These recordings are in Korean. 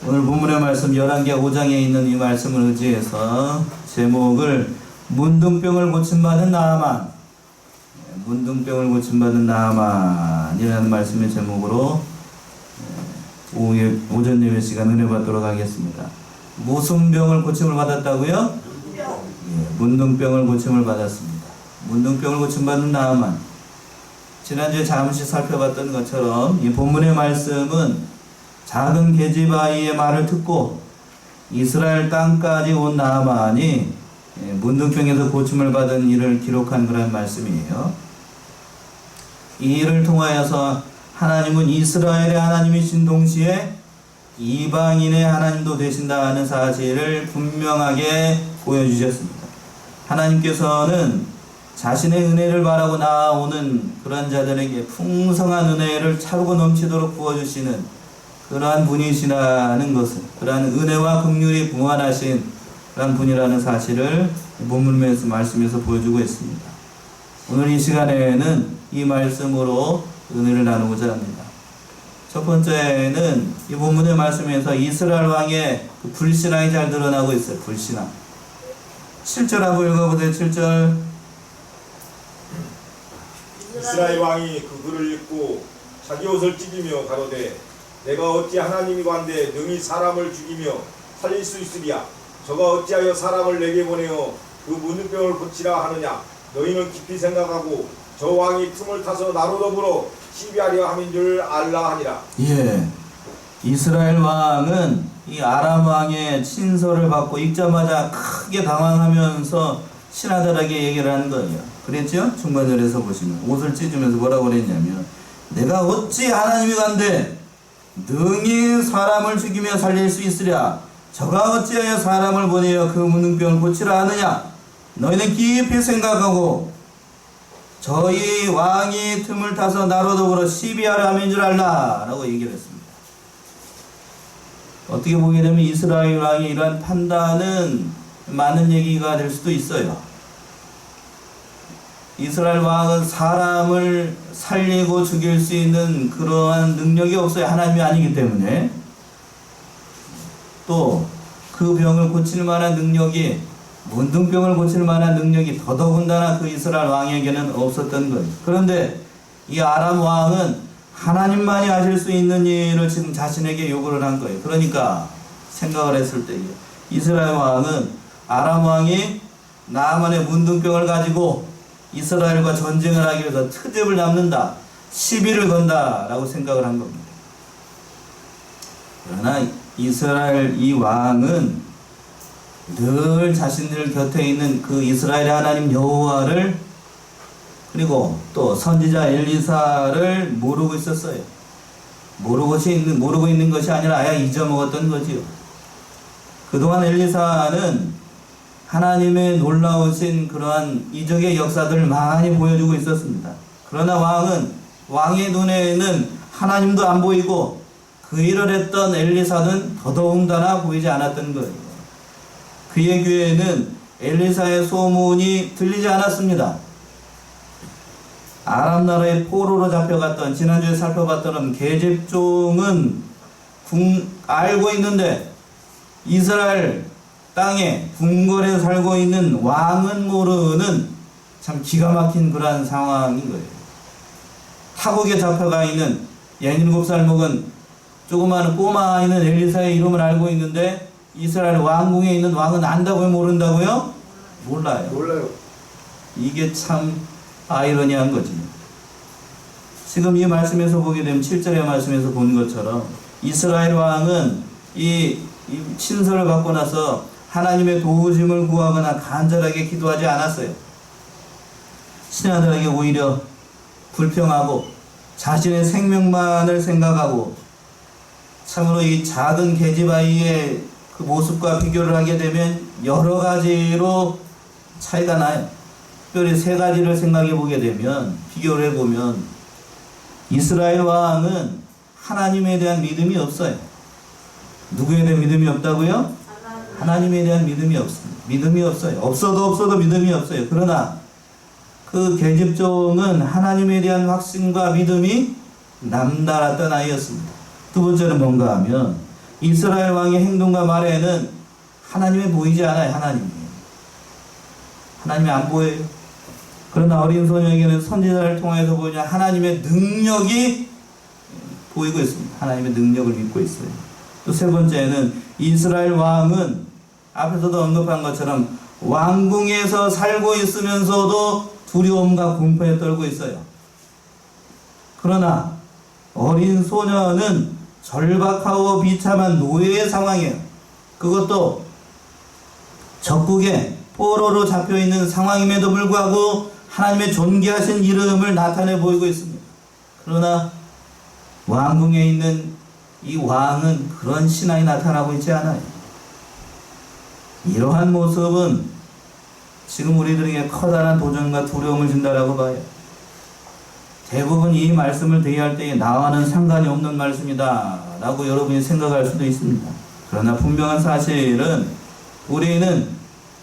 오늘 본문의 말씀 열왕기하 5장에 있는 이 말씀을 의지해서 제목을 문둥병을 고침받은 나아만, 문둥병을 고침받은 나아만이라는 말씀의 제목으로 오전 예배 시간 은혜 받도록 하겠습니다. 무슨 병을 고침을 받았다고요? 문둥병을 고침을 받았습니다. 문둥병을 고침받은 나아만. 지난주에 잠시 살펴봤던 것처럼 이 본문의 말씀은 작은 계집아이의 말을 듣고 이스라엘 땅까지 온 나아만이 문둥병에서 고침을 받은 일을 기록한 그런 말씀이에요. 이 일을 통하여서 하나님은 이스라엘의 하나님이신 동시에 이방인의 하나님도 되신다는 사실을 분명하게 보여주셨습니다. 하나님께서는 자신의 은혜를 바라고 나아오는 그러한 자들에게 풍성한 은혜를 차고 넘치도록 부어주시는 그러한 분이시라는 것을, 그러한 은혜와 긍휼이 무한하신 그러한 분이라는 사실을 본문 말씀에서 보여주고 있습니다. 오늘 이 시간에는 이 말씀으로 은혜를 나누고자 합니다. 첫 번째는 이 본문의 말씀에서 이스라엘 왕의 그 불신앙이 잘 드러나고 있어요. 불신앙. 7절 한번 읽어보세요. 7절. 이스라엘 왕이 그 글을 읽고 자기 옷을 찢으며 가로되 내가 어찌 하나님이관대 능히 사람을 죽이며 살릴 수 있으리야. 저가 어찌하여 사람을 내게 보내어 그 문둥병을 고치라 하느냐. 너희는 깊이 생각하고 저 왕이 틈을 타서 나로 더불어 시비하려 함인 줄 알라 하니라. 예, 이스라엘 왕은 이 아람 왕의 친서를 받고 읽자마자 크게 당황하면서 신하들에게 얘기를 하는 거예요. 그랬죠? 중반절에서 보시면 옷을 찢으면서 뭐라고 그랬냐면 내가 어찌 하나님이간데 능히 사람을 죽이며 살릴 수 있으랴. 저가 어찌하여 사람을 보내어 그 문둥병을 고치라 하느냐. 너희는 깊이 생각하고 저희 왕이 틈을 타서 나로 더불어 시비하려 함인 줄 알라 라고 얘기를 했습니다. 어떻게 보게 되면 이스라엘 왕의 이러한 판단은 많은 얘기가 될 수도 있어요. 이스라엘 왕은 사람을 살리고 죽일 수 있는 그러한 능력이 없어요. 하나님이 아니기 때문에. 또 그 병을 고칠 만한 능력이, 문둥병을 고칠 만한 능력이 더더군다나 그 이스라엘 왕에게는 없었던 거예요. 그런데 이 아람 왕은 하나님만이 하실 수 있는 일을 지금 자신에게 요구를 한 거예요. 그러니까 생각을 했을 때 이스라엘 왕은 아람 왕이 나아만의 문둥병을 가지고 이스라엘과 전쟁을 하기 위해서 트집을 잡는다, 시비를 건다 라고 생각을 한 겁니다. 그러나 이스라엘 이 왕은 늘 자신들 곁에 있는 그 이스라엘의 하나님 여호와를, 그리고 또 선지자 엘리사를 모르고 있었어요. 모르고 있는 것이 아니라 아예 잊어먹었던 거지요. 그동안 엘리사는 하나님의 놀라우신 그러한 이적의 역사들을 많이 보여주고 있었습니다. 그러나 왕의 눈에는 하나님도 안 보이고 그 일을 했던 엘리사는 더더군다나 보이지 않았던 거예요. 그의 귀에는 엘리사의 소문이 들리지 않았습니다. 아람 나라의 포로로 잡혀갔던, 지난주에 살펴봤던 계집종은 알고 있는데 이스라엘 땅에 궁궐에 살고 있는 왕은 모르는 참 기가 막힌 그러한 상황인 거예요. 타국에 잡혀가 있는 17살 먹은 조그마한 꼬마 아이는 엘리사의 이름을 알고 있는데 이스라엘 왕궁에 있는 왕은 안다고요? 모른다고요? 몰라요. 이게 참 아이러니한 거지. 지금 이 말씀에서 보게 되면 7절의 말씀에서 본 것처럼 이스라엘 왕은 이 친서를 받고 나서 하나님의 도우심을 구하거나 간절하게 기도하지 않았어요. 신하들에게 오히려 불평하고 자신의 생명만을 생각하고, 참으로 이 작은 계집아이의 그 모습과 비교를 하게 되면 여러 가지로 차이가 나요. 특별히 세 가지를 생각해 보게 되면, 비교를 해보면 이스라엘 왕은 하나님에 대한 믿음이 없어요. 누구에 대한 믿음이 없다고요? 하나님에 대한 믿음이 없습니다. 믿음이 없어요. 없어도 믿음이 없어요. 그러나 그 계집종은 하나님에 대한 확신과 믿음이 남달랐던 아이였습니다. 두 번째는 뭔가 하면 이스라엘 왕의 행동과 말에는 하나님이 보이지 않아요. 하나님이 안 보여요. 그러나 어린 소녀에게는 선지자를 통해서 보이는 하나님의 능력이 보이고 있습니다. 하나님의 능력을 믿고 있어요. 또 세 번째는 이스라엘 왕은 앞에서도 언급한 것처럼 왕궁에서 살고 있으면서도 두려움과 공포에 떨고 있어요. 그러나 어린 소녀는 절박하고 비참한 노예의 상황이에요. 그것도 적국에 포로로 잡혀있는 상황임에도 불구하고 하나님의 존귀하신 이름을 나타내 보이고 있습니다. 그러나 왕궁에 있는 이 왕은 그런 신앙이 나타나고 있지 않아요. 이러한 모습은 지금 우리들에게 커다란 도전과 두려움을 준다라고 봐요. 대부분 이 말씀을 대의할 때에 나와는 상관이 없는 말씀이다 라고 여러분이 생각할 수도 있습니다. 그러나 분명한 사실은 우리는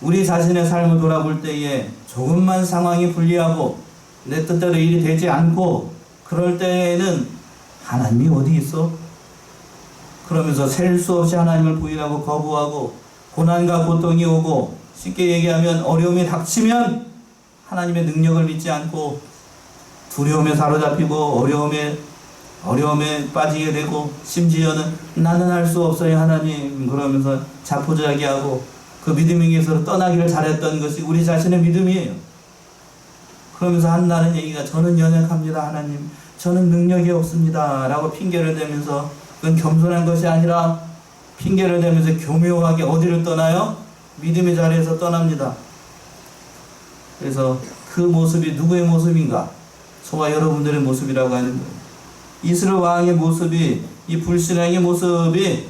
우리 자신의 삶을 돌아볼 때에 조금만 상황이 불리하고 내 뜻대로 일이 되지 않고 그럴 때에는 하나님이 어디 있어? 그러면서 셀 수 없이 하나님을 부인하고 거부하고 고난과 고통이 오고 쉽게 얘기하면 어려움이 닥치면 하나님의 능력을 믿지 않고 두려움에 사로잡히고 어려움에 빠지게 되고 심지어는 나는 할 수 없어요 하나님 그러면서 자포자기하고 그 믿음에게서 떠나기를 잘했던 것이 우리 자신의 믿음이에요. 그러면서 한다는 얘기가 저는 연약합니다 하나님 저는 능력이 없습니다 라고 핑계를 대면서 그건 겸손한 것이 아니라 핑계를 대면서 교묘하게 어디를 떠나요? 믿음의 자리에서 떠납니다. 그래서 그 모습이 누구의 모습인가? 저와 여러분들의 모습이라고 하는 거예요. 이스라엘 왕의 모습이 이 불신앙의 모습이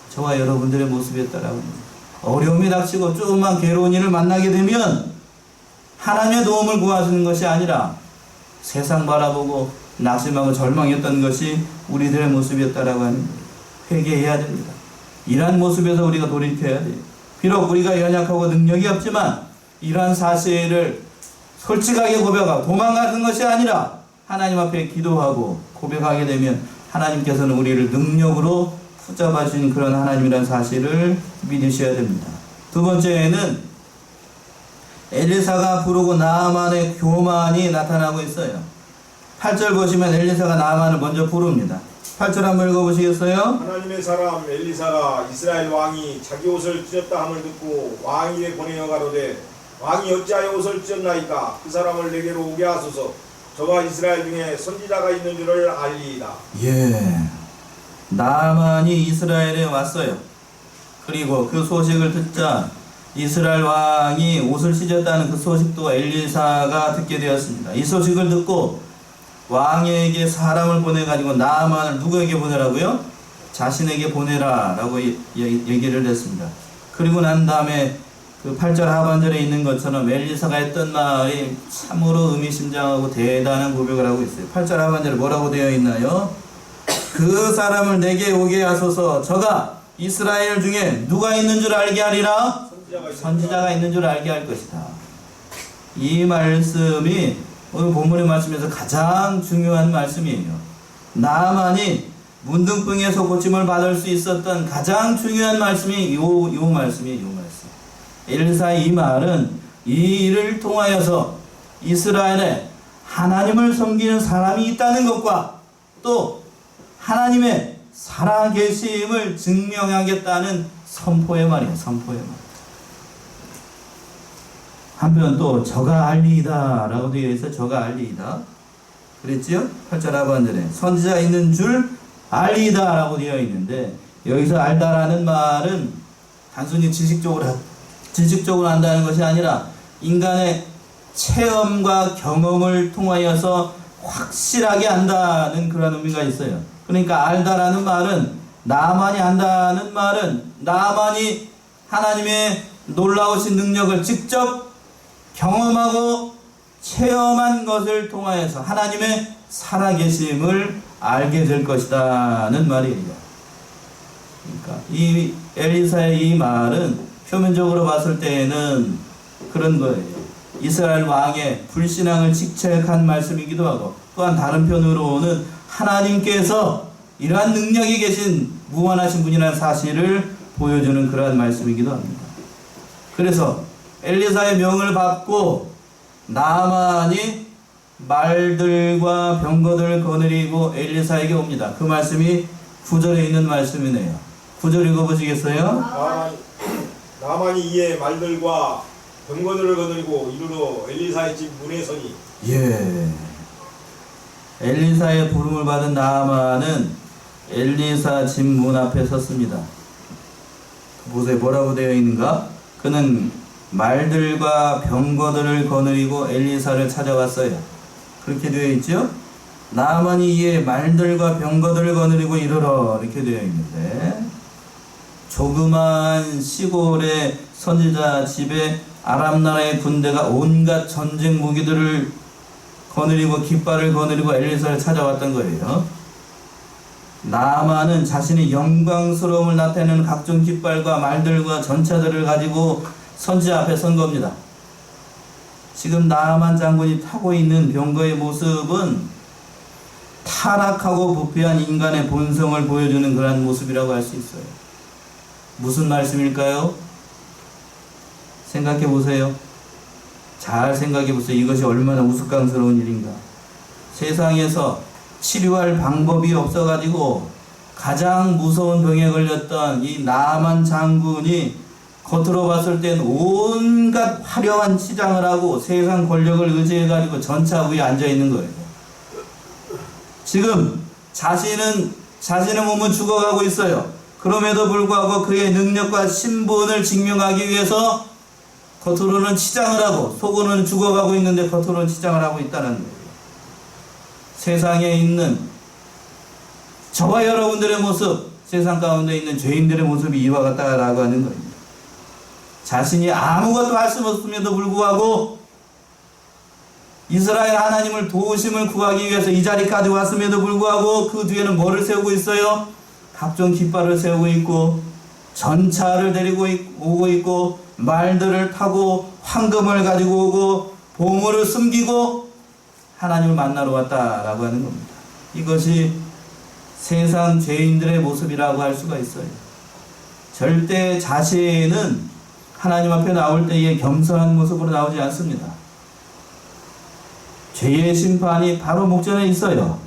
저와 여러분들의 모습이었다라고 합니다. 어려움이 닥치고 조금만 괴로운 일을 만나게 되면 하나님의 도움을 구하시는 것이 아니라 세상 바라보고 낙심하고 절망했던 것이 우리들의 모습이었다라고 하는 거예요. 회개해야 됩니다. 이러한 모습에서 우리가 돌이켜야 돼요. 비록 우리가 연약하고 능력이 없지만 이러한 사실을 솔직하게 고백하고 도망가는 것이 아니라 하나님 앞에 기도하고 고백하게 되면 하나님께서는 우리를 능력으로 붙잡아 주신 그런 하나님이라는 사실을 믿으셔야 됩니다. 두 번째는 엘리사가 부르고 나아만의 교만이 나타나고 있어요. 8절 보시면 엘리사가 나아만을 먼저 부릅니다. 8절 한번 읽어보시겠어요? 하나님의 사람 엘리사가 이스라엘 왕이 자기 옷을 찢었다 함을 듣고 왕에게 보내어 가로되 왕이 어찌하여 옷을 찢었나이까 그 사람을 내게로 오게 하소서 저가 이스라엘 중에 선지자가 있는 줄을 알리이다. 예, 나아만이 이스라엘에 왔어요. 그리고 그 소식을 듣자 이스라엘 왕이 옷을 찢었다는 그 소식도 엘리사가 듣게 되었습니다. 이 소식을 듣고 왕에게 사람을 보내가지고 나아만을 누구에게 보내라고요? 자신에게 보내라 라고 얘기를 했습니다. 그리고 난 다음에 그 8절 하반절에 있는 것처럼 엘리사가 했던 말이 참으로 의미심장하고 대단한 고백을 하고 있어요. 8절 하반절에 뭐라고 되어 있나요? 그 사람을 내게 오게 하소서 저가 이스라엘 중에 누가 있는 줄 알게 하리라? 선지자가 있는 줄 알게 할 것이다. 이 말씀이 오늘 본문의 말씀에서 가장 중요한 말씀이에요. 나아만이 문둥병에서 고침을 받을 수 있었던 가장 중요한 말씀이 요 말씀이에요. 요 말씀. 엘리사의 이 말은 이 일을 통하여서 이스라엘에 하나님을 섬기는 사람이 있다는 것과 또 하나님의 살아계심을 증명하겠다는 선포의 말이에요. 선포의 말. 한편 또 저가 알리이다 라고 되어 있어. 저가 알리이다 그랬지요? 8절 하반절에 선지자 있는 줄 알리이다 라고 되어 있는데 여기서 알다라는 말은 단순히 지식적으로 안다는 것이 아니라 인간의 체험과 경험을 통하여서 확실하게 안다는 그런 의미가 있어요. 그러니까 알다라는 말은 나만이 안다는 말은 나만이 하나님의 놀라우신 능력을 직접 경험하고 체험한 것을 통하여서 하나님의 살아계심을 알게 될 것이다는 말이에요. 그러니까 이 엘리사의 이 말은 표면적으로 봤을 때에는 그런 거예요. 이스라엘 왕의 불신앙을 직책한 말씀이기도 하고 또한 다른 편으로는 하나님께서 이러한 능력이 계신 무한하신 분이라는 사실을 보여주는 그러한 말씀이기도 합니다. 그래서 엘리사의 명을 받고 나아만이 말들과 병거들을 거느리고 엘리사에게 옵니다. 그 말씀이 9절에 있는 말씀이네요. 9절 읽어보시겠어요? 나만이 이에 말들과 병거들을 거느리고 이르러 엘리사의 집 문에 서니. 예. 엘리사의 부름을 받은 나아만은 엘리사 집 문 앞에 섰습니다. 보세요. 뭐라고 되어 있는가? 그는 말들과 병거들을 거느리고 엘리사를 찾아왔어요. 그렇게 되어 있죠? 나아만이 이에 말들과 병거들을 거느리고 이르러 이렇게 되어 있는데, 조그만 시골의 선지자 집에 아람 나라의 군대가 온갖 전쟁 무기들을 거느리고 깃발을 거느리고 엘리사를 찾아왔던 거예요. 나아만은 자신의 영광스러움을 나타내는 각종 깃발과 말들과 전차들을 가지고 선지자 앞에 선 겁니다. 지금 나아만 장군이 타고 있는 병거의 모습은 타락하고 부패한 인간의 본성을 보여주는 그러한 모습이라고 할 수 있어요. 무슨 말씀일까요? 생각해 보세요. 잘 생각해 보세요. 이것이 얼마나 우스꽝스러운 일인가. 세상에서 치료할 방법이 없어가지고 가장 무서운 병에 걸렸던 이 나아만 장군이 겉으로 봤을 땐 온갖 화려한 치장을 하고 세상 권력을 의지해가지고 전차 위에 앉아있는 거예요. 지금 자신의 몸은 죽어가고 있어요. 그럼에도 불구하고 그의 능력과 신분을 증명하기 위해서 겉으로는 치장을 하고 속으로는 죽어가고 있는데 겉으로는 치장을 하고 있다는 거예요. 세상에 있는 저와 여러분들의 모습, 세상 가운데 있는 죄인들의 모습이 이와 같다라고 하는 거예요. 자신이 아무것도 할 수 없음에도 불구하고 이스라엘 하나님을 도우심을 구하기 위해서 이 자리까지 왔음에도 불구하고 그 뒤에는 뭐를 세우고 있어요? 각종 깃발을 세우고 있고 전차를 데리고 오고 있고 말들을 타고 황금을 가지고 오고 보물을 숨기고 하나님을 만나러 왔다라고 하는 겁니다. 이것이 세상 죄인들의 모습이라고 할 수가 있어요. 절대 자신은 하나님 앞에 나올 때에 겸손한 모습으로 나오지 않습니다. 죄의 심판이 바로 목전에 있어요.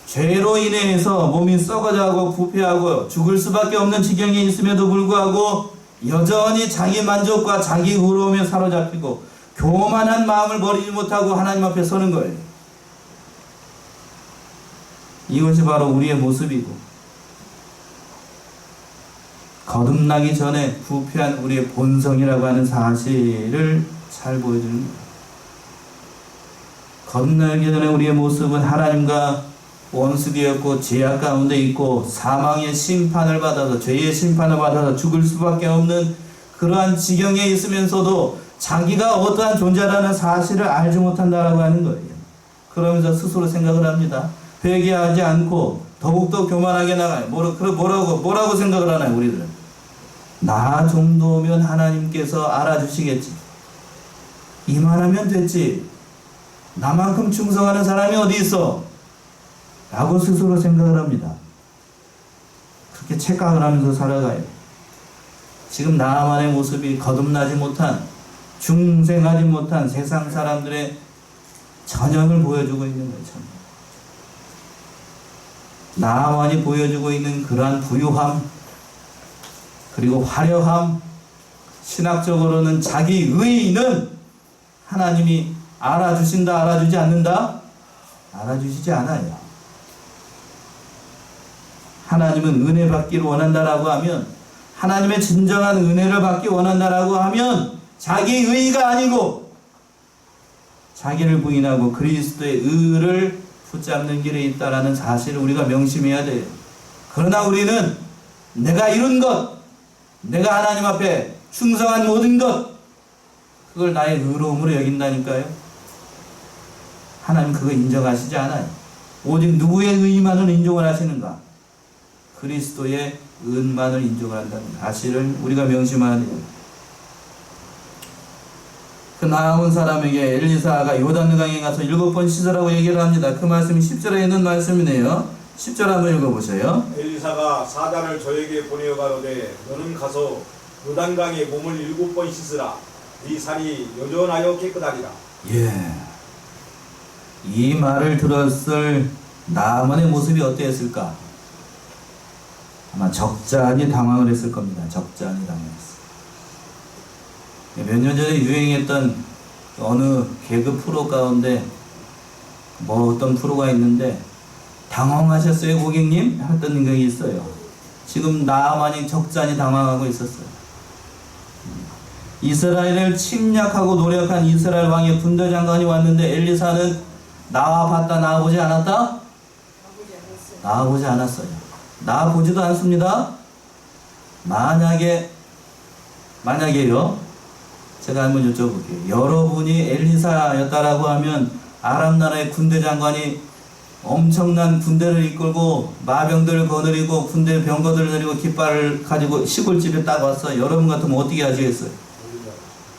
죄로 인해서 몸이 썩어져가고 부패하고 죽을 수밖에 없는 지경에 있음에도 불구하고 여전히 자기 만족과 자기 의로움에 사로잡히고 교만한 마음을 버리지 못하고 하나님 앞에 서는 거예요. 이것이 바로 우리의 모습이고 거듭나기 전에 부패한 우리의 본성이라고 하는 사실을 잘 보여주는 거예요. 거듭나기 전에 우리의 모습은 하나님과 원수되었고 죄악 가운데 있고 사망의 심판을 받아서 죄의 심판을 받아서 죽을 수밖에 없는 그러한 지경에 있으면서도 자기가 어떠한 존재라는 사실을 알지 못한다라고 하는 거예요. 그러면서 스스로 생각을 합니다. 회개하지 않고 더욱더 교만하게 나가요. 뭐라고 생각을 하나요, 우리들은? 나 정도면 하나님께서 알아주시겠지. 이만하면 됐지. 나만큼 충성하는 사람이 어디 있어? 라고 스스로 생각을 합니다. 그렇게 착각을 하면서 살아가요. 지금 나만의 모습이 거듭나지 못한, 중생하지 못한 세상 사람들의 전형을 보여주고 있는 거예요. 나만이 보여주고 있는 그러한 부유함, 그리고 화려함, 신학적으로는 자기 의의는 하나님이 알아주신다, 알아주지 않는다? 알아주시지 않아요. 하나님은 은혜 받기를 원한다라고 하면, 하나님의 진정한 은혜를 받기 원한다라고 하면 자기 의의가 아니고 자기를 부인하고 그리스도의 의를 붙잡는 길에 있다라는 사실을 우리가 명심해야 돼요. 그러나 우리는 내가 이룬 것, 내가 하나님 앞에 충성한 모든 것, 그걸 나의 의로움으로 여긴다니까요. 하나님 그거 인정하시지 않아요. 오직 누구의 의만을 인정을 하시는가? 그리스도의 은만을 인정을 한다는 사실을 우리가 명심해야 돼요. 그 나아온 사람에게 엘리사가 요단강에 가서 7번 씻으라고 얘기를 합니다. 그 말씀이 10절에 있는 말씀이네요. 10절 한번 읽어보세요. 엘리사가 사자를 저에게 보내어 가로되 너는 가서 요단강에 몸을 7번 씻으라. 네 살이 여전하여 깨끗하리라. 예. 이 말을 들었을 나만의 모습이 어땠을까? 아마 적잖이 당황을 했을 겁니다. 적잖이 당황했어요. 몇 년 전에 유행했던 어느 개그 프로 가운데 뭐 어떤 프로가 있는데 당황하셨어요 고객님? 했던 적이 있어요. 지금 나만이 적잖이 당황하고 있었어요. 이스라엘을 침략하고 노력한 이스라엘 왕의 군대 장관이 왔는데 엘리사는 나와봤다 나와보지 않았다? 나와보지 않았어요. 나와보지도 않습니다. 만약에요 제가 한번 여쭤볼게요. 여러분이 엘리사였다라고 하면 아람 나라의 군대 장관이 엄청난 군대를 이끌고 마병들을 거느리고 군대 병거들을 데리고 깃발을 가지고 시골집에 딱 왔어. 여러분 같으면 어떻게 하시겠어요?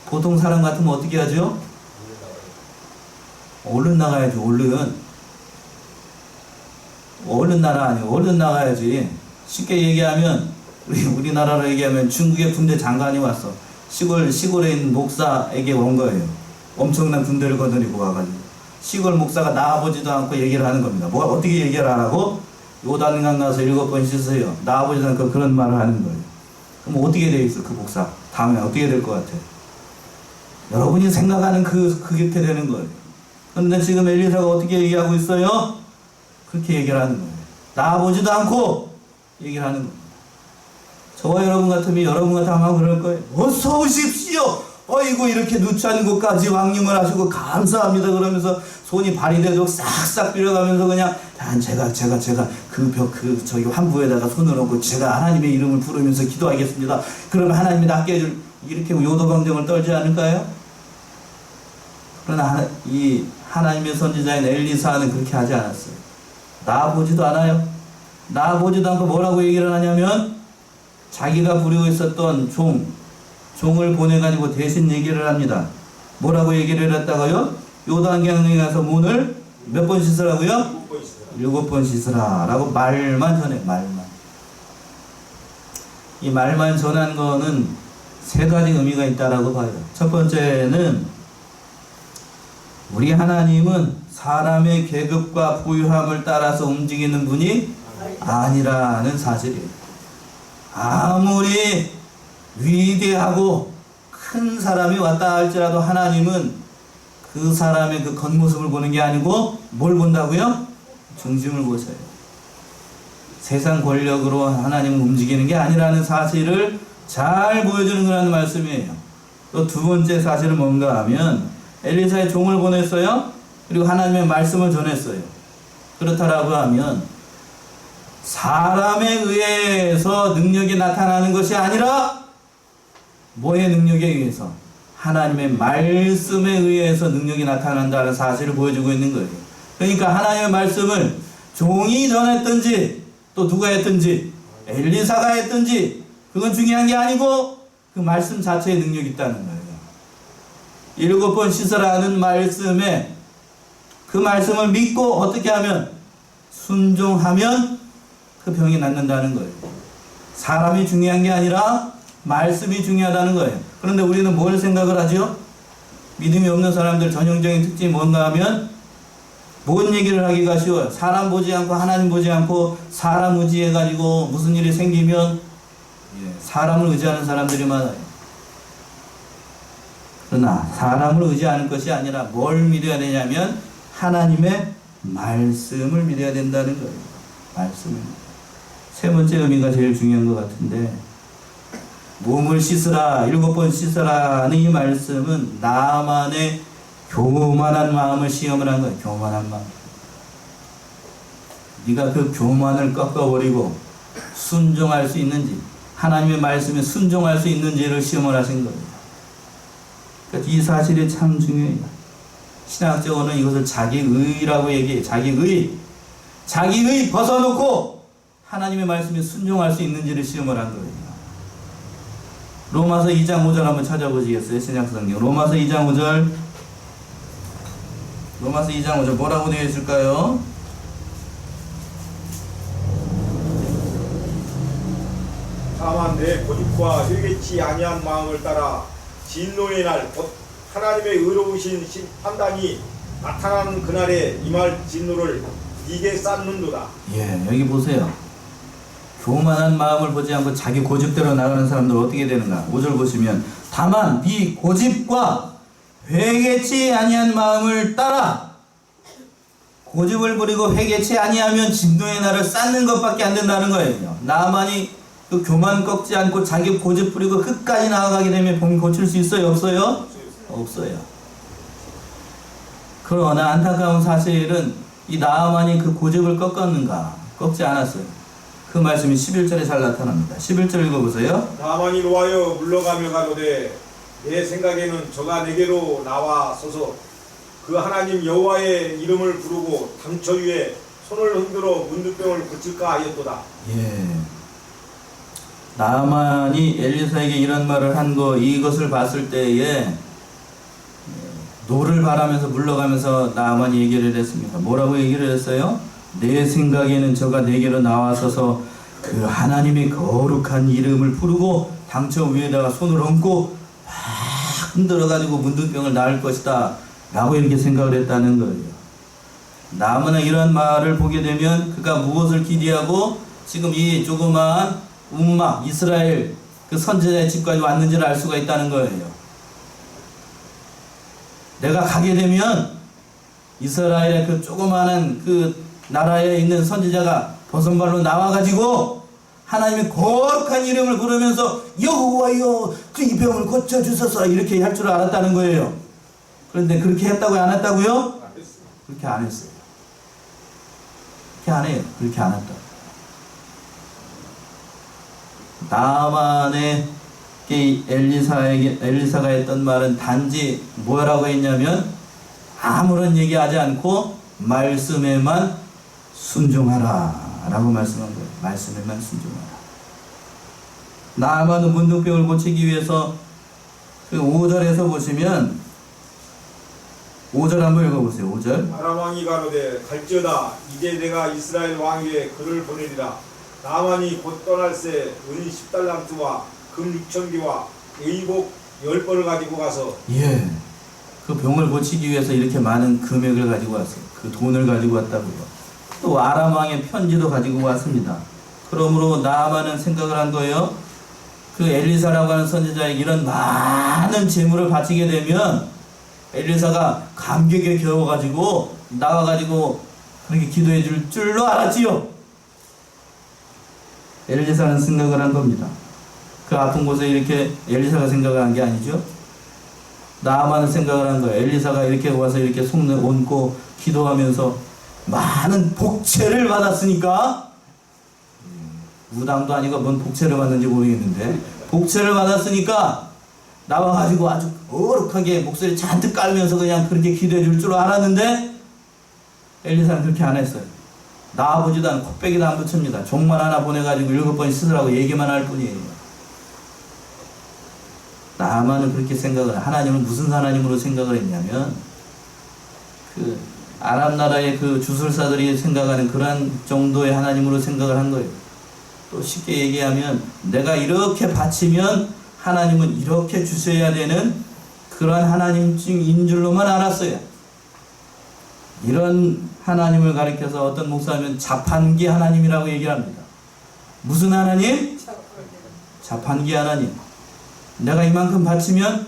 보통 사람 같으면 어떻게 하죠? 얼른 나가야지. 얼른 나라 아니고 얼른 나가야지. 쉽게 얘기하면 우리나라로 얘기하면 중국의 군대 장관이 왔어. 시골에 있는 목사에게 온 거예요. 엄청난 군대를 거느리고 와가지고 시골 목사가 나와보지도 않고 얘기를 하는 겁니다. 뭐 어떻게 얘기를 하라고? 요단강 가서 7번 씻으세요. 나와보지도 않고 그런 말을 하는 거예요. 그럼 어떻게 돼 있어 그 목사? 다음에 어떻게 될 것 같아? 여러분이 생각하는 그게 되는 거예요. 그런데 지금 엘리사가 어떻게 얘기하고 있어요? 그렇게 얘기를 하는 거예요. 나와보지도 않고 얘기를 하는 겁니다. 저와 여러분 같으면 여러분 같으면 그럴 거예요. 어서 오십시오. 어이구 이렇게 누추한 곳까지 왕림을 하시고 감사합니다 그러면서 손이 발이 돼도 싹싹 빌어가면서 그냥 제가 저기 환부에다가 손을 얹고 제가 하나님의 이름을 부르면서 기도하겠습니다. 그러면 하나님이 낫게 해줄 이렇게 요도방정을 떨지 않을까요? 그러나 이 하나님의 선지자인 엘리사는 그렇게 하지 않았어요. 나아보지도 않아요. 나아보지도 않고 뭐라고 얘기를 하냐면 자기가 부리고 있었던 종을 보내가지고 대신 얘기를 합니다. 뭐라고 얘기를 했다고요? 요단강에 가서 문을 몇 번 씻으라고요? 7번 씻으라 라고 말만 전해. 이 말만 전한 거는 3가지 의미가 있다라고 봐요. 첫 번째는 우리 하나님은 사람의 계급과 부유함을 따라서 움직이는 분이 아니라는 사실이에요. 아무리 위대하고 큰 사람이 왔다 할지라도 하나님은 그 사람의 그 겉모습을 보는 게 아니고 뭘 본다고요? 중심을 보셔요. 세상 권력으로 하나님은 움직이는 게 아니라는 사실을 잘 보여주는 그런 말씀이에요. 또 두 번째 사실은 뭔가 하면 엘리사의 종을 보냈어요. 그리고 하나님의 말씀을 전했어요. 그렇다라고 하면 사람에 의해서 능력이 나타나는 것이 아니라 뭐의 능력에 의해서? 하나님의 말씀에 의해서 능력이 나타난다는 사실을 보여주고 있는 거예요. 그러니까 하나님의 말씀을 종이 전했든지 또 누가 했든지 엘리사가 했든지 그건 중요한 게 아니고 그 말씀 자체에 능력이 있다는 거예요. 7번 씻으라는 말씀에 그 말씀을 믿고 어떻게 하면 순종하면 그 병이 낫는다는 거예요. 사람이 중요한 게 아니라 말씀이 중요하다는 거예요. 그런데 우리는 뭘 생각을 하죠? 믿음이 없는 사람들 전형적인 특징이 뭔가 하면 뭔 얘기를 하기가 쉬워요. 사람 보지 않고 하나님 보지 않고 사람 의지해가지고 무슨 일이 생기면 사람을 의지하는 사람들이 많아요. 그러나 사람을 의지하는 것이 아니라 뭘 믿어야 되냐면 하나님의 말씀을 믿어야 된다는 거예요. 말씀을. 세 번째 의미가 제일 중요한 것 같은데 몸을 씻으라 7번 씻으라는 이 말씀은 나만의 교만한 마음을 시험을 한 거예요. 교만한 마음. 네가 그 교만을 꺾어버리고 순종할 수 있는지 하나님의 말씀에 순종할 수 있는지를 시험을 하신 거예요. 그러니까 이 사실이 참 중요해요. 신학적으로는 이것을 자기의라고 얘기해요. 자기의 벗어놓고 하나님의 말씀에 순종할 수 있는지를 시험을 한 거예요. 로마서 2장 5절 한번 찾아보시겠어요? 신약성경 로마서 2장 5절 뭐라고 되어 있을까요? 다만 내 고집과 회개치 아니한 마음을 따라 진노의 날 곧 하나님의 의로우신 판단이 나타나는 그날에 임할 진노를 네게 쌓는도다. 예, 여기 보세요. 교만한 마음을 보지 않고 자기 고집대로 나가는 사람들 어떻게 되는가? 5절 보시면 다만 네 고집과 회개치 아니한 마음을 따라 고집을 부리고 회개치 아니하면 진노의 날을 쌓는 것밖에 안 된다는 거예요. 나만이 그 교만 꺾지 않고 자기 고집 부리고 끝까지 나아가게 되면 봉 고칠 수 있어요? 없어요? 없어요. 그러나 안타까운 사실은 이 나아만이 그 고집을 꺾었는가? 꺾지 않았어요. 그 말씀이 11절에 잘 나타납니다. 11절 읽어보세요. 나만이 노하여 물러가며 가로되 내 생각에는 저가 내게로 나와서서 그 하나님 여호와의 이름을 부르고 당처 위에 손을 흔들어 문둥병을 고칠까 하였도다. 예. 나아만이 엘리사에게 이런 말을 한 이것을 봤을 때에 노를 바라면서 물러가면서 나아만이 얘기를 했습니다. 뭐라고 얘기를 했어요? 내 생각에는 저가 내게로 나와서서 그 하나님의 거룩한 이름을 부르고 당처 위에다가 손을 얹고 막 흔들어가지고 문둥병을 낳을 것이다 라고 이렇게 생각을 했다는 거예요. 나아만은 이런 말을 보게 되면 그가 무엇을 기대하고 지금 이 조그마한 움마 이스라엘 그 선지자의 집까지 왔는지를 알 수가 있다는 거예요. 내가 가게 되면 이스라엘의 그 조그마한 그 나라에 있는 선지자가 버선발로 나와가지고 하나님의 거룩한 이름을 부르면서 여호와여 그 이 병을 고쳐주소서 이렇게 할 줄 알았다는 거예요. 그런데 그렇게 했다고요? 안 했다고요? 그렇게 안 했어요. 그렇게 안 해요. 그렇게 안 했다. 나아만의 엘리사가 했던 말은 단지 뭐라고 했냐면 아무런 얘기하지 않고 말씀에만 순종하라 라고 말씀한 거예요. 말씀에만 순종하라. 나아만은 문둥병을 고치기 위해서 그 5절에서 보시면 5절 한번 읽어보세요. 5절. 아람 왕이 가로되 갈지어다 이제 내가 이스라엘 왕 위에 그를 보내리라. 나만이 곧 떠날새 은 10달란트와 금 6,000개와 의복 10벌을 가지고 가서 예, 그 병을 고치기 위해서 이렇게 많은 금액을 가지고 왔어요. 그 돈을 가지고 왔다고요. 또 아람 왕의 편지도 가지고 왔습니다. 그러므로 나아만은 생각을 한 거예요. 그 엘리사라고 하는 선지자에게 이런 많은 재물을 바치게 되면 엘리사가 감격에 겨워가지고 나와가지고 그렇게 기도해 줄 줄로 알았지요. 엘리사는 생각을 한 겁니다. 그 아픈 곳에 이렇게 엘리사가 생각을 한 게 아니죠. 나아만은 생각을 한 거예요. 엘리사가 이렇게 와서 이렇게 손을 얹고 기도하면서 많은 복채를 받았으니까 무당도 아니고 뭔 복채를 받는지 모르겠는데 복채를 받았으니까 나와가지고 아주 거룩하게 목소리 잔뜩 깔면서 그냥 그렇게 기도해 줄 줄 알았는데 엘리사는 그렇게 안 했어요. 나와보지도 않고 콧배기도 안 붙입니다. 종만 하나 보내가지고 7번 씻으라고 얘기만 할 뿐이에요. 나아만은 그렇게 생각을, 하나님은 무슨 하나님으로 생각을 했냐면 그 아람 나라의 그 주술사들이 생각하는 그런 정도의 하나님으로 생각을 한 거예요. 또 쉽게 얘기하면 내가 이렇게 바치면 하나님은 이렇게 주셔야 되는 그런 하나님인 줄로만 알았어요. 이런 하나님을 가리켜서 어떤 목사님은 자판기 하나님이라고 얘기를 합니다. 무슨 하나님? 자판기 하나님. 내가 이만큼 바치면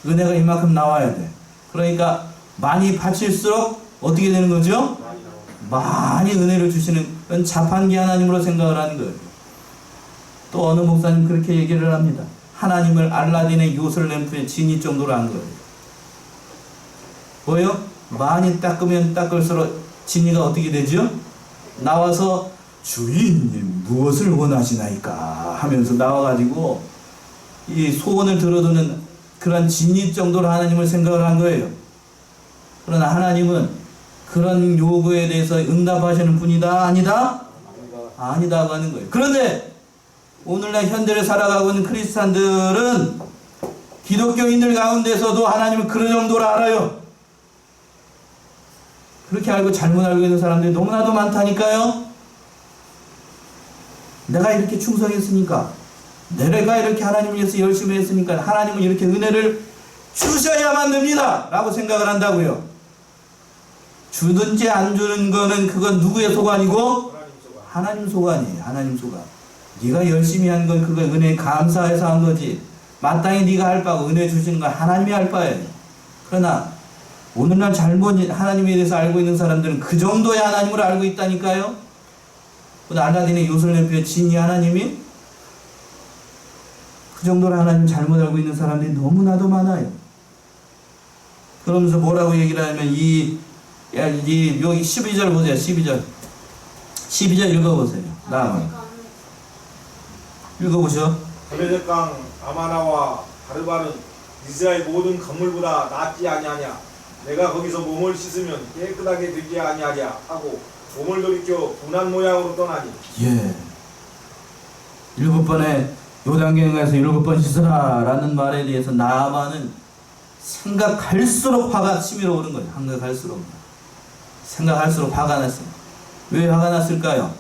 은혜가 이만큼 나와야 돼. 그러니까 많이 바칠수록 어떻게 되는 거죠? 많이 은혜를 주시는 그런 자판기 하나님으로 생각을 하는 거예요. 또 어느 목사님 그렇게 얘기를 합니다. 하나님을 알라딘의 요술 램프의 진이 정도로 한 거예요. 뭐예요? 많이 닦으면 닦을수록 진이가 어떻게 되죠? 나와서 주인님 무엇을 원하시나이까 하면서 나와가지고 이 소원을 들어두는 그런 진이 정도로 하나님을 생각을 한 거예요. 그러나 하나님은 그런 요구에 대해서 응답하시는 분이다? 아니다? 아니다고 하는 거예요. 그런데 오늘날 현대를 살아가고 있는 크리스찬들은 기독교인들 가운데서도 하나님을 그런 정도로 알아요. 그렇게 알고 잘못 알고 있는 사람들이 너무나도 많다니까요. 내가 이렇게 충성했으니까, 내가 이렇게 하나님을 위해서 열심히 했으니까 하나님은 이렇게 은혜를 주셔야만 됩니다 라고 생각을 한다고요. 주든지 안 주는 거는 그건 누구의 소관이고? 하나님 소관이에요. 하나님 소관. 네가 열심히 한 건 그거 은혜에 감사해서 한 거지, 마땅히 네가 할 바고 은혜 주시는 건 하나님이 할 바예요. 그러나 오늘날 잘못 하나님에 대해서 알고 있는 사람들은 그 정도의 하나님을 알고 있다니까요. 알라딘의 요술램프의 진이 하나님이 그 정도로 하나님 잘못 알고 있는 사람들이 너무나도 많아요. 그러면서 뭐라고 얘기를 하냐면 여기 12절 보세요. 12절 읽어보세요. 나아만 읽어보시오. 다메섹강 아마나와 바르바는 이스라엘 모든 건물보다 낫지 아니하냐. 내가 거기서 몸을 씻으면 깨끗하게 되지 아니하랴 하고 몸을 돌이켜 분한 모양으로 떠나니. 예. 7번에 요단강에 가서 7번 씻으라 라는 말에 대해서 나아만은 생각할수록 화가 치밀어 오는 거예요. 생각할수록 화가 났어요. 왜 화가 났을까요?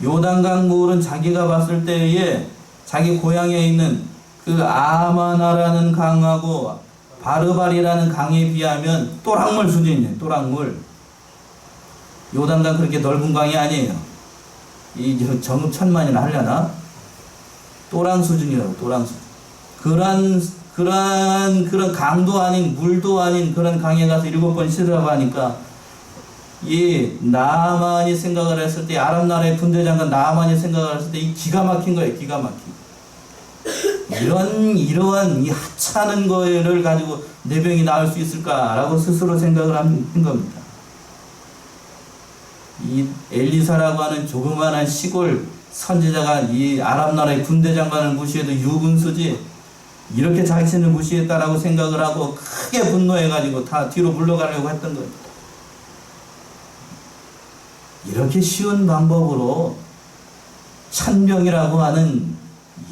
요단강 물은 자기가 봤을 때에 자기 고향에 있는 그 아마나라는 강하고 바르발이라는 강에 비하면 또랑물 수준이에요. 또랑물. 요단강 그렇게 넓은 강이 아니에요. 이 정읍 천만이나 하려나? 또랑 수준이라고. 또랑 수준. 그런 강도 아닌 물도 아닌 그런 강에 가서 7번 씻으라고 하니까 이 나아만이 생각을 했을 때, 아랍 나라의 군대장관 나아만이 생각을 했을 때 이 기가 막힌 거예요. 기가 막힌. 이러한 이 하찮은 거를 가지고 내 병이 나을 수 있을까라고 스스로 생각을 한 겁니다. 이 엘리사라고 하는 조그마한 시골 선지자가 이 아랍 나라의 군대장관을 무시해도 유분수지, 이렇게 자신을 무시했다라고 생각을 하고 크게 분노해가지고 다 뒤로 물러가려고 했던 거예요. 이렇게 쉬운 방법으로 천병이라고 하는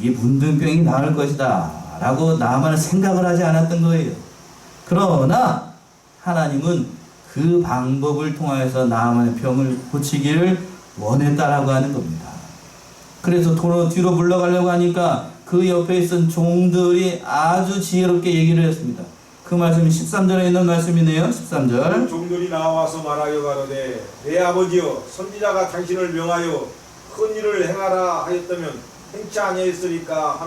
이 문둥병이 나을 것이다 라고 나만은 생각을 하지 않았던 거예요. 그러나 하나님은 그 방법을 통하여서 나만의 병을 고치기를 원했다라고 하는 겁니다. 그래서 뒤로 물러가려고 하니까 그 옆에 있던 종들이 아주 지혜롭게 얘기를 했습니다. 그 말씀이 13절에 있는 말씀이네요. 13절. 종들이 나와서 말하여 가로되 내 아버지여, 선지자가 당신을 명하여 큰 일을 행하라 하였다면 행치 아니하였으리까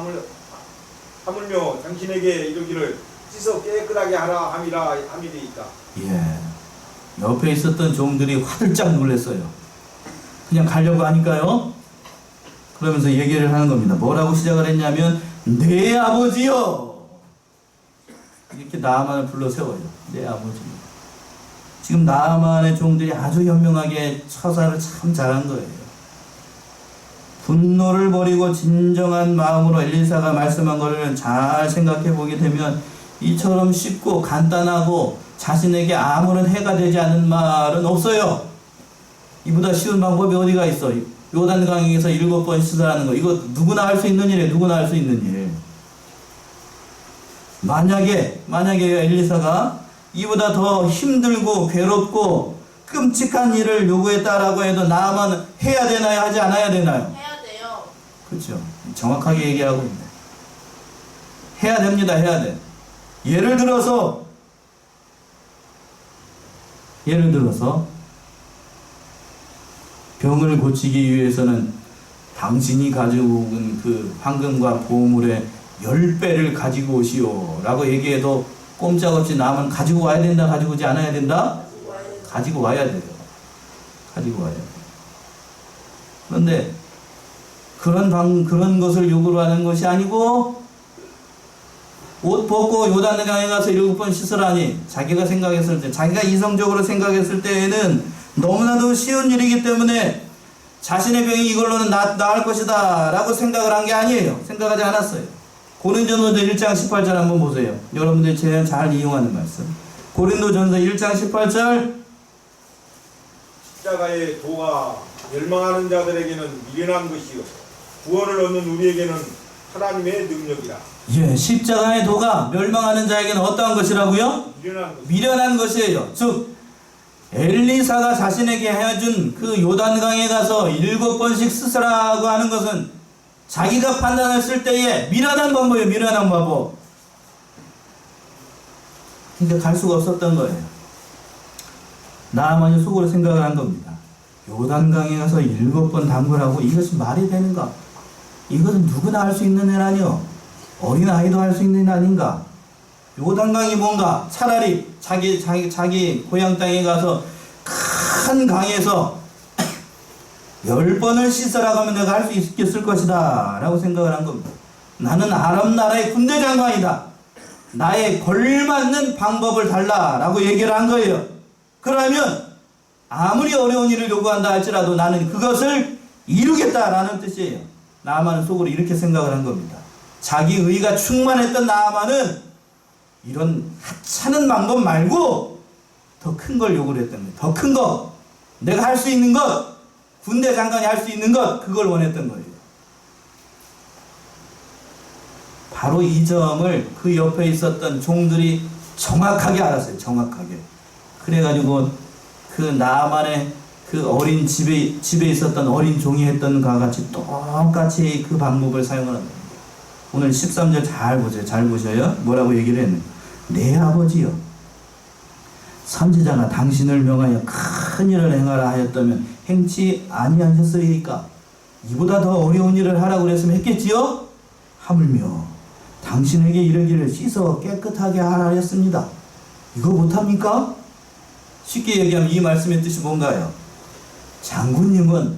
하물며 당신에게 이르기를 씻어 깨끗하게 하라 함이리이까. 예. 옆에 있었던 종들이 화들짝 놀랐어요. 그냥 가려고 하니까요. 그러면서 얘기를 하는 겁니다. 뭐라고 시작을 했냐면 내 아버지여, 이렇게 나아만을 불러 세워요. 내 아버지. 지금 나아만의 종들이 아주 현명하게 처사를 참 잘한 거예요. 분노를 버리고 진정한 마음으로 엘리사가 말씀한 것을 잘 생각해 보게 되면 이처럼 쉽고 간단하고 자신에게 아무런 해가 되지 않는 말은 없어요. 이보다 쉬운 방법이 어디가 있어? 요단강에서 7번 씻으라는 거, 이거 누구나 할 수 있는 일이에요. 누구나 할 수 있는 일. 만약에 엘리사가 이보다 더 힘들고 괴롭고 끔찍한 일을 요구했다라고 해도 나아만 해야 되나요? 하지 않아야 되나요? 해야 돼요. 그렇죠. 정확하게 얘기하고 있네. 해야 됩니다. 해야 돼. 예를 들어서 병을 고치기 위해서는 당신이 가지고 온 그 황금과 보물의 10배를 가지고 오시오 라고 얘기해도 꼼짝없이 남은 가지고 와야 된다, 가지고 오지 않아야 된다? 가지고 와야 돼요. 가지고 와야 돼요. 그런데 그런 것을 요구를 하는 것이 아니고 옷 벗고 요단강에 가서 7번 씻으라니, 자기가 생각했을 때, 자기가 이성적으로 생각했을 때에는 너무나도 쉬운 일이기 때문에 자신의 병이 이걸로는 나을 것이다 라고 생각을 한 게 아니에요. 생각하지 않았어요. 고린도전서 1장 18절 한번 보세요. 여러분들이 제일 잘 이용하는 말씀. 고린도전서 1장 18절. 십자가의 도가 멸망하는 자들에게는 미련한 것이요 구원을 얻는 우리에게는 하나님의 능력이라. 예, 십자가의 도가 멸망하는 자에게는 어떠한 것이라고요? 미련한 것. 미련한 것이에요. 즉 엘리사가 자신에게 해준 그 요단강에 가서 7번씩 씻으라고 하는 것은 자기가 판단했을 때에 미련한 방법이에요. 미련한 방법. 그러니까 갈 수가 없었던 거예요. 나아만이 속으로 생각을 한 겁니다. 요단강에 가서 7번 담그라고 이것이 말이 되는가? 이것은 누구나 할 수 있는 일 아니요. 어린아이도 할 수 있는 일 아닌가? 요단강이 뭔가? 차라리 자기 고향 땅에 가서 큰 강에서 10번을 씻으라고 하면 내가 할 수 있겠을 것이다 라고 생각을 한 겁니다. 나는 아람 나라의 군대 장관이다. 나에 걸맞는 방법을 달라 라고 얘기를 한 거예요. 그러면 아무리 어려운 일을 요구한다 할지라도 나는 그것을 이루겠다라는 뜻이에요. 나아만은 속으로 이렇게 생각을 한 겁니다. 자기 의가 충만했던 나아만은 이런 하찮은 방법 말고 더 큰 걸 요구를 했던 거예요. 더 큰 거, 내가 할 수 있는 것, 군대 장관이 할 수 있는 것, 그걸 원했던 거예요. 바로 이 점을 그 옆에 있었던 종들이 정확하게 알았어요. 정확하게. 그래가지고 그 나아만의 그 어린 집에 있었던 어린 종이 했던 것과 같이 똑같이 그 방법을 사용을 합니다. 오늘 13절 잘 보세요. 잘 보셔요. 뭐라고 얘기를 했는데, 내 아버지여, 선지자가 당신을 명하여 큰 일을 행하라 하였다면 행치 아니하셨으리까? 이보다 더 어려운 일을 하라고 그랬으면 했겠지요? 하물며 당신에게 이르기를 씻어 깨끗하게 하라 하였습니다. 이거 못합니까? 쉽게 얘기하면 이 말씀의 뜻이 뭔가요? 장군님은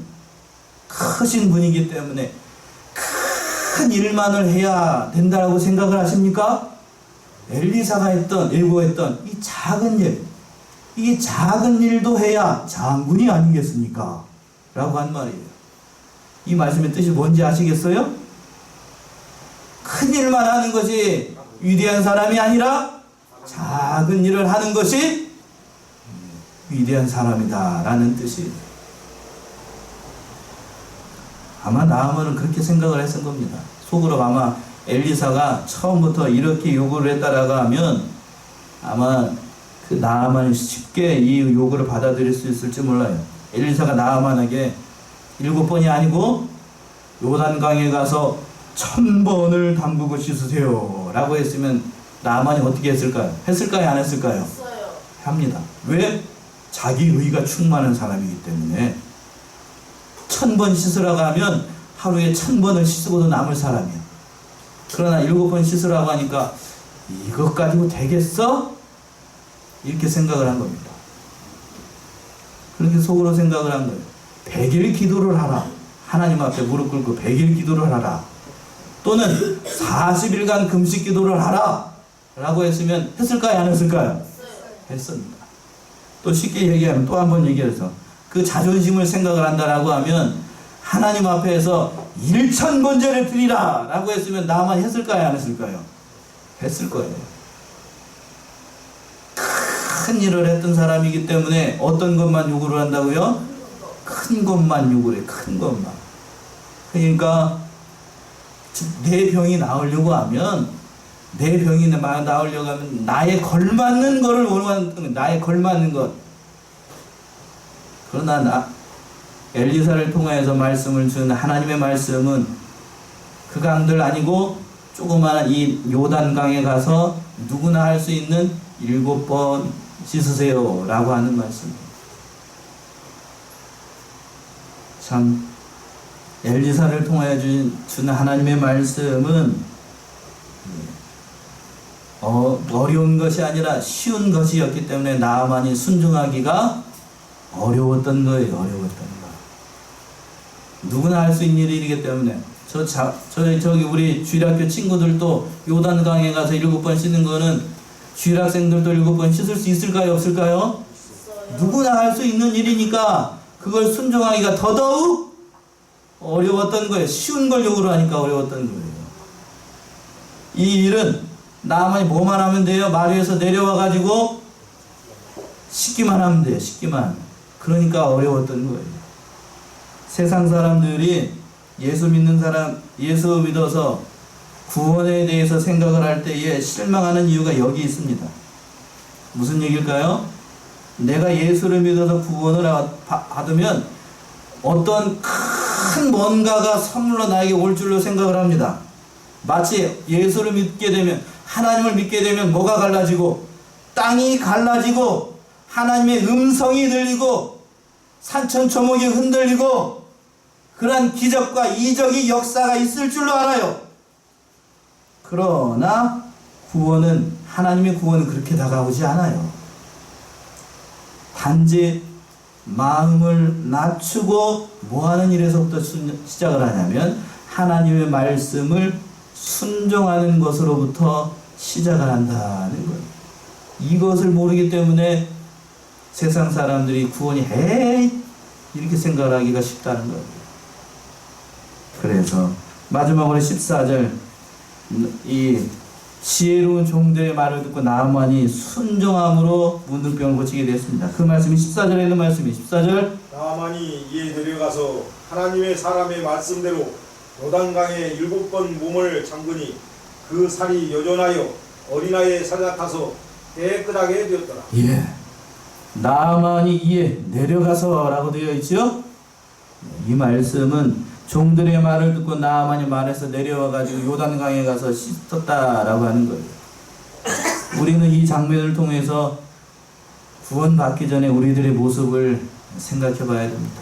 크신 분이기 때문에 큰 일만을 해야 된다고 생각을 하십니까? 엘리사가 예고했던 이 작은 일, 이 작은 일도 해야 장군이 아니겠습니까? 라고 한 말이에요. 이 말씀의 뜻이 뭔지 아시겠어요? 큰 일만 하는 것이 위대한 사람이 아니라 작은 일을 하는 것이 위대한 사람이다 라는 뜻이에요. 아마 나아만은 그렇게 생각을 했을 겁니다. 속으로 아마 엘리사가 처음부터 이렇게 요구를 했다라고 하면 아마 그 나아만이 쉽게 이 요구를 받아들일 수 있을지 몰라요. 엘리사가 나아만에게 7번이 아니고 요단강에 가서 1000번을 담그고 씻으세요 라고 했으면 나아만이 어떻게 했을까요? 했을까요? 안 했을까요? 했어요. 합니다. 왜? 자기 의가 충만한 사람이기 때문에 1000번 씻으라고 하면 하루에 1000번을 씻고도 남을 사람이야. 그러나 7번 씻으라고 하니까 이것 가지고 되겠어? 이렇게 생각을 한 겁니다. 그렇게 속으로 생각을 한 거예요. 100일 기도를 하라. 하나님 앞에 무릎 꿇고 100일 기도를 하라. 또는 40일간 금식 기도를 하라 라고 했으면 했을까요? 안 했을까요? 했습니다. 또 쉽게 얘기하면 또 한 번 얘기해서 그 자존심을 생각을 한다라고 하면 하나님 앞에서 1000번제를 드리라 라고 했으면 나만 했을까요? 안 했을까요? 했을 거예요. 큰 일을 했던 사람이기 때문에 어떤 것만 요구를 한다고요? 큰 것만 요구를 해요. 큰 것만. 그러니까 내 병이 나으려고 하면 나에 걸맞는 거를 원하는 거예요. 나에 걸맞는 것. 그러나 엘리사를 통하여서 말씀을 준 하나님의 말씀은 그 강들 아니고 조그마한 이 요단강에 가서 누구나 할 수 있는 7번 씻으세요 라고 하는 말씀입니다. 참 엘리사를 통하여 준 하나님의 말씀은 어려운 것이 아니라 쉬운 것이었기 때문에 나아만이 순종하기가 어려웠던 거예요. 어려웠던 거. 누구나 할 수 있는 일이기 때문에 저기 우리 주일학교 친구들도 요단강에 가서 7번 씻는 거는 주일학생들도 7번 씻을 수 있을까요? 없을까요? 있어요. 누구나 할 수 있는 일이니까 그걸 순종하기가 더더욱 어려웠던 거예요. 쉬운 걸 요구를 하니까 어려웠던 거예요. 이 일은 나만이 뭐만 하면 돼요? 말 위에서 내려와 가지고 씻기만 하면 돼요. 씻기만. 그러니까 어려웠던 거예요. 세상 사람들이 예수 믿는 사람, 예수 믿어서 구원에 대해서 생각을 할 때에 실망하는 이유가 여기 있습니다. 무슨 얘기일까요? 내가 예수를 믿어서 구원을 받으면 어떤 큰 뭔가가 선물로 나에게 올 줄로 생각을 합니다. 마치 예수를 믿게 되면, 하나님을 믿게 되면 뭐가 갈라지고, 땅이 갈라지고, 하나님의 음성이 들리고, 산천초목이 흔들리고, 그러한 기적과 이적의 역사가 있을 줄로 알아요. 그러나 하나님의 구원은 그렇게 다가오지 않아요. 단지 마음을 낮추고 뭐하는 일에서부터 시작을 하냐면 하나님의 말씀을 순종하는 것으로부터 시작을 한다는 거예요. 이것을 모르기 때문에 세상 사람들이 구원이 이렇게 생각하기가 쉽다는 거예요. 그래서 마지막으로 14절, 이 지혜로운 종들의 말을 듣고 나아만이 순종함으로 문둥병을 고치게 되었습니다. 그 말씀이 14절에 있는 말씀이 14절, 나아만이 이에 데려가서 하나님의 사람의 말씀대로 요단강에 7번 몸을 잠그니 그 살이 여전하여 어린아이의 살 같아서 깨끗하게 되었더라. 예, 나아만이 이에 내려가서 라고 되어 있죠. 이 말씀은 종들의 말을 듣고 나아만이 말에서 내려와가지고 요단강에 가서 씻었다라고 하는 거예요. 우리는 이 장면을 통해서 구원받기 전에 우리들의 모습을 생각해 봐야 됩니다.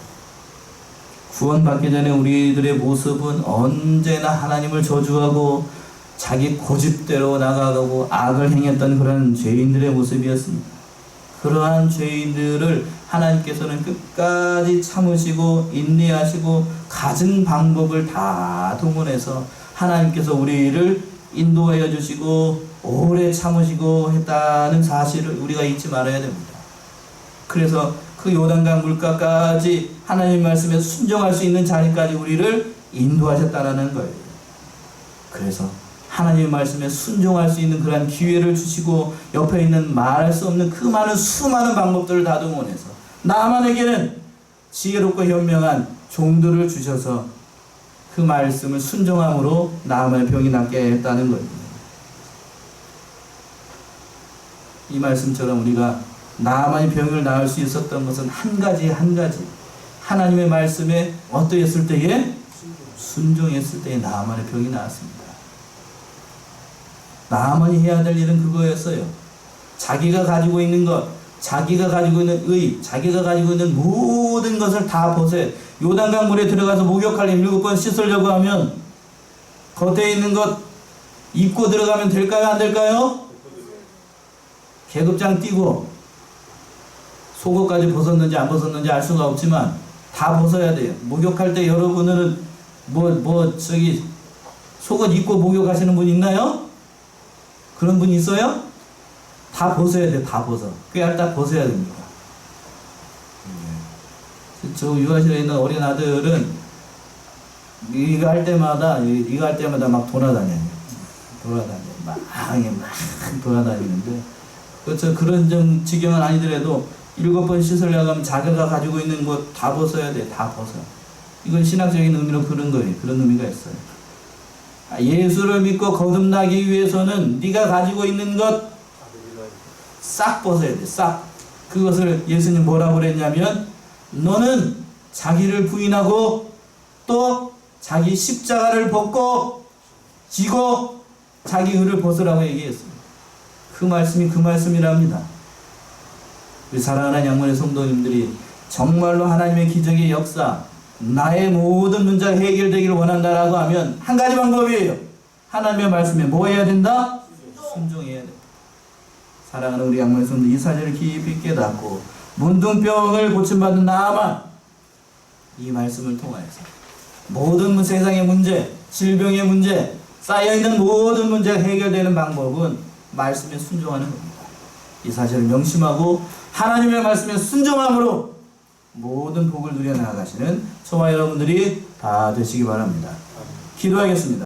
구원받기 전에 우리들의 모습은 언제나 하나님을 저주하고 자기 고집대로 나가고 악을 행했던 그런 죄인들의 모습이었습니다. 그러한 죄인들을 하나님께서는 끝까지 참으시고 인내하시고 가진 방법을 다 동원해서 하나님께서 우리를 인도하여 주시고 오래 참으시고 했다는 사실을 우리가 잊지 말아야 됩니다. 그래서 그 요단강 물가까지 하나님의 말씀에 순종할 수 있는 자리까지 우리를 인도하셨다는 거예요. 그래서 하나님의 말씀에 순종할 수 있는 그러한 기회를 주시고 옆에 있는 말할 수 없는 그 많은 수많은 방법들을 다 동원해서 나만에게는 지혜롭고 현명한 종들을 주셔서 그 말씀을 순종함으로 나만의 병이 낫게 했다는 거예요. 이 말씀처럼 우리가 나만의 병을 나을 수 있었던 것은 한 가지 하나님의 말씀에 어떠했을 때에 순종했을 때에 나만의 병이 나았습니다. 나만이 해야 될 일은 그거였어요. 자기가 가지고 있는 것, 자기가 가지고 있는 의, 자기가 가지고 있는 모든 것을 다 벗어야, 요단강 물에 들어가서 목욕하려면 7번 씻으려고 하면 겉에 있는 것 입고 들어가면 될까요? 안 될까요? 계급장 띄고 속옷까지 벗었는지 안 벗었는지 알 수가 없지만 다 벗어야 돼요. 목욕할 때 여러분은 속옷 입고 목욕하시는 분 있나요? 그런 분 있어요? 다 벗어야 돼. 다 벗어. 꾀알 딱 벗어야 됩니다. 저 유아실에 있는 어린 아들은 이거 할 때마다 막 돌아다녀요. 막 돌아다니는데 그런 지경은 아니더라도 7번 씻으려고 하면 자기가 가지고 있는 것 다 벗어야 돼. 다 벗어. 이건 신학적인 의미로 그런 거예요. 그런 의미가 있어요. 예수를 믿고 거듭나기 위해서는 네가 가지고 있는 것 싹 벗어야 돼. 싹. 그것을 예수님 뭐라고 그랬냐면 너는 자기를 부인하고 또 자기 십자가를 벗고 지고 자기 의를 벗으라고 얘기했습니다. 그 말씀이 그 말씀이랍니다. 우리 사랑하는 양문의 성도님들이 정말로 하나님의 기적의 역사, 나의 모든 문제가 해결되기를 원한다라고 하면 한 가지 방법이에요. 하나님의 말씀에 뭐 해야 된다? 순종해야 된다. 사랑하는 우리 양문의 성도, 이 사실을 깊이 깨닫고 문둥병을 고침받은 나아만 이 말씀을 통하여서 모든 세상의 문제, 질병의 문제, 쌓여있는 모든 문제가 해결되는 방법은 말씀에 순종하는 겁니다. 이 사실을 명심하고 하나님의 말씀에 순종함으로 모든 복을 누려 나가시는 저와 여러분들이 다 되시기 바랍니다. 기도하겠습니다.